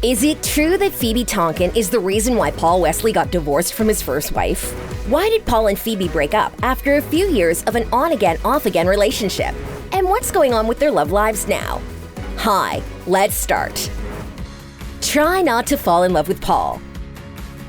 Is it true that Phoebe Tonkin is the reason why Paul Wesley got divorced from his first wife? Why did Paul and Phoebe break up after a few years of an on-again, off-again relationship? And what's going on with their love lives now? Hi, let's start. Try not to fall in love with Paul.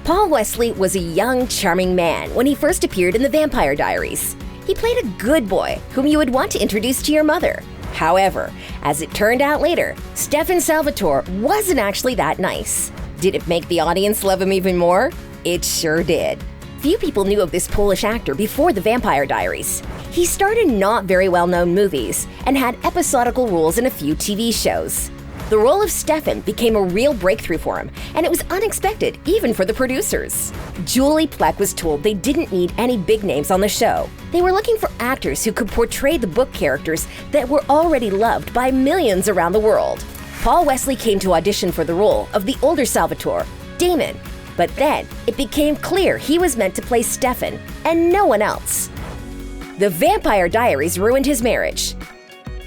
Paul Wesley was a young, charming man when he first appeared in the Vampire Diaries. He played a good boy whom you would want to introduce to your mother. However, as it turned out later, Stefan Salvatore wasn't actually that nice. Did it make the audience love him even more? It sure did. Few people knew of this Polish actor before the Vampire Diaries. He starred in not very well-known movies and had episodical roles in a few TV shows. The role of Stefan became a real breakthrough for him, and it was unexpected even for the producers. Julie Plec was told they didn't need any big names on the show. They were looking for actors who could portray the book characters that were already loved by millions around the world. Paul Wesley came to audition for the role of the older Salvatore, Damon, but then it became clear he was meant to play Stefan and no one else. The Vampire Diaries ruined his marriage.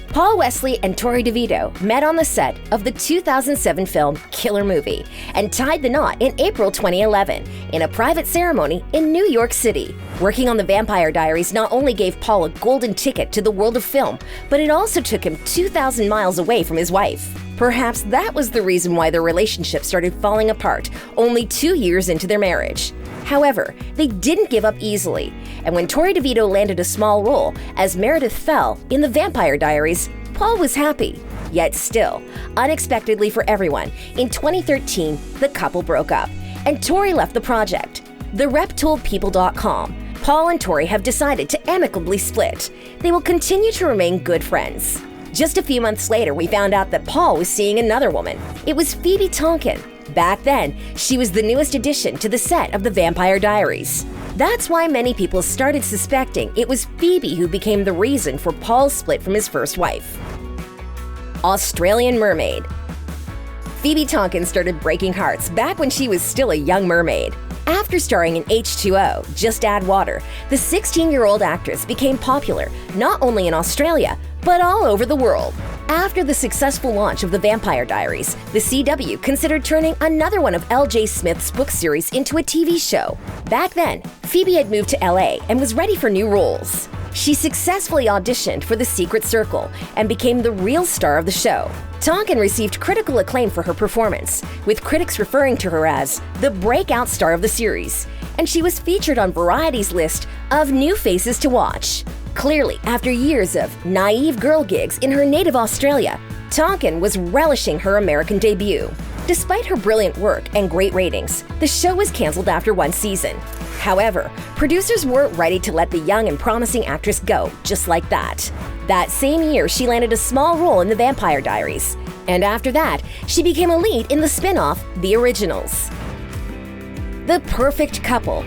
Paul Wesley and Tori DeVito met on the set of the 2007 film Killer Movie and tied the knot in April 2011 in a private ceremony in New York City. Working on the Vampire Diaries not only gave Paul a golden ticket to the world of film, but it also took him 2,000 miles away from his wife. Perhaps that was the reason why their relationship started falling apart only 2 years into their marriage. However, they didn't give up easily, and when Tori DeVito landed a small role as Meredith Fell in The Vampire Diaries, Paul was happy. Yet still, unexpectedly for everyone, in 2013, the couple broke up, and Tori left the project. The Rep told People.com, Paul and Tori have decided to amicably split. They will continue to remain good friends. Just a few months later, we found out that Paul was seeing another woman. It was Phoebe Tonkin. Back then, she was the newest addition to the set of The Vampire Diaries. That's why many people started suspecting it was Phoebe who became the reason for Paul's split from his first wife. Australian mermaid. Phoebe Tonkin started breaking hearts back when she was still a young mermaid. After starring in H2O, Just Add Water, the 16-year-old actress became popular not only in Australia, but all over the world. After the successful launch of The Vampire Diaries, the CW considered turning another one of L.J. Smith's book series into a TV show. Back then, Phoebe had moved to LA and was ready for new roles. She successfully auditioned for The Secret Circle and became the real star of the show. Tonkin received critical acclaim for her performance, with critics referring to her as the breakout star of the series, and she was featured on Variety's list of new faces to watch. Clearly, after years of naive girl gigs in her native Australia, Tonkin was relishing her American debut. Despite her brilliant work and great ratings, the show was canceled after one season. However, producers weren't ready to let the young and promising actress go just like that. That same year, she landed a small role in The Vampire Diaries, and after that, she became a lead in the spin-off The Originals. The perfect couple.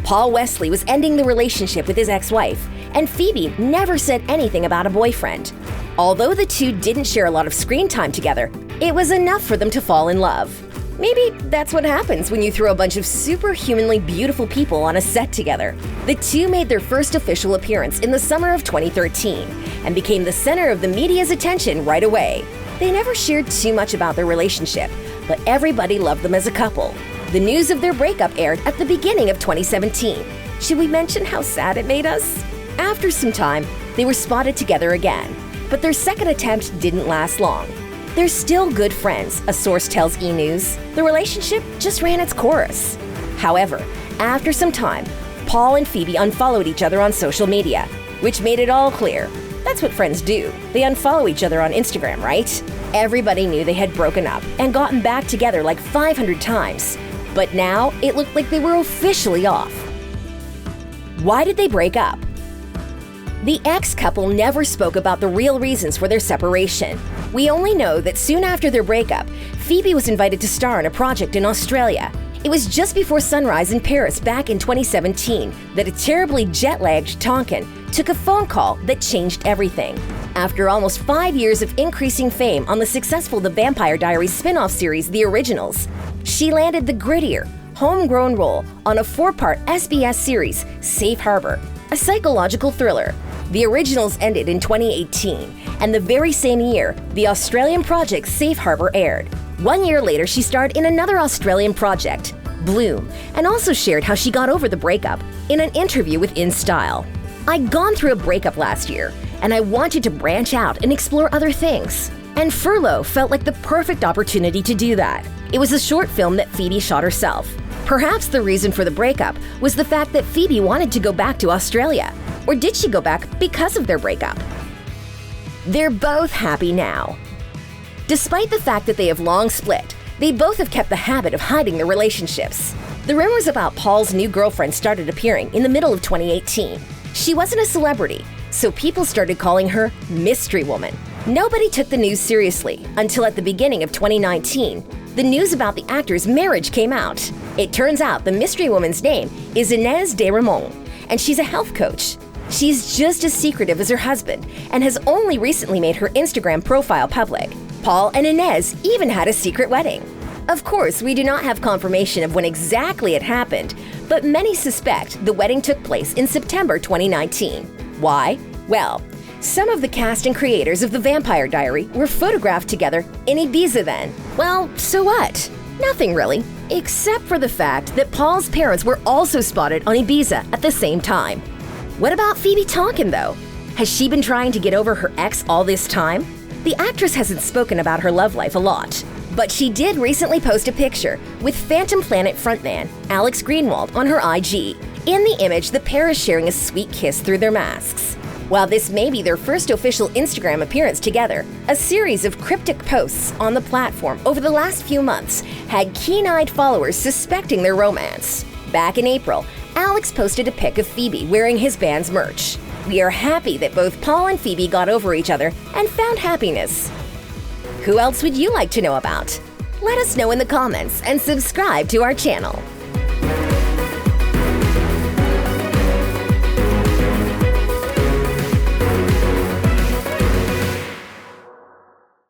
Paul Wesley was ending the relationship with his ex-wife, and Phoebe never said anything about a boyfriend. Although the two didn't share a lot of screen time together, it was enough for them to fall in love. Maybe that's what happens when you throw a bunch of superhumanly beautiful people on a set together. The two made their first official appearance in the summer of 2013 and became the center of the media's attention right away. They never shared too much about their relationship, but everybody loved them as a couple. The news of their breakup aired at the beginning of 2017. Should we mention how sad it made us? After some time, they were spotted together again, but their second attempt didn't last long. They're still good friends, a source tells E! News. The relationship just ran its course. However, after some time, Paul and Phoebe unfollowed each other on social media, which made it all clear. That's what friends do. They unfollow each other on Instagram, right? Everybody knew they had broken up and gotten back together like 500 times. But now, it looked like they were officially off. Why did they break up? The ex-couple never spoke about the real reasons for their separation. We only know that soon after their breakup, Phoebe was invited to star in a project in Australia. It was just before sunrise in Paris back in 2017 that a terribly jet-lagged Tonkin took a phone call that changed everything. After almost 5 years of increasing fame on the successful The Vampire Diaries spin-off series The Originals, she landed the grittier, homegrown role on a 4-part SBS series, Safe Harbor, a psychological thriller. The Originals ended in 2018, and the very same year, the Australian project Safe Harbor aired. 1 year later, she starred in another Australian project, Bloom, and also shared how she got over the breakup in an interview with InStyle. "I'd gone through a breakup last year, and I wanted to branch out and explore other things. And Furlough felt like the perfect opportunity to do that. It was a short film that Phoebe shot herself. Perhaps the reason for the breakup was the fact that Phoebe wanted to go back to Australia. Or did she go back because of their breakup? They're both happy now. Despite the fact that they have long split, they both have kept the habit of hiding their relationships. The rumors about Paul's new girlfriend started appearing in the middle of 2018. She wasn't a celebrity, so people started calling her Mystery Woman. Nobody took the news seriously until at the beginning of 2019, the news about the actor's marriage came out. It turns out the Mystery Woman's name is Inez de Ramon, and she's a health coach. She's just as secretive as her husband and has only recently made her Instagram profile public. Paul and Inez even had a secret wedding. Of course, we do not have confirmation of when exactly it happened, but many suspect the wedding took place in September 2019. Why? Well, some of the cast and creators of The Vampire Diary were photographed together in Ibiza then. Well, so what? Nothing really, except for the fact that Paul's parents were also spotted on Ibiza at the same time. What about Phoebe Tonkin, though? Has she been trying to get over her ex all this time? The actress hasn't spoken about her love life a lot, but she did recently post a picture with Phantom Planet frontman Alex Greenwald on her IG. In the image, the pair is sharing a sweet kiss through their masks. While this may be their first official Instagram appearance together, a series of cryptic posts on the platform over the last few months had keen-eyed followers suspecting their romance. Back in April, Alex posted a pic of Phoebe wearing his band's merch. "We are happy that both Paul and Phoebe got over each other and found happiness." Who else would you like to know about? Let us know in the comments and subscribe to our channel.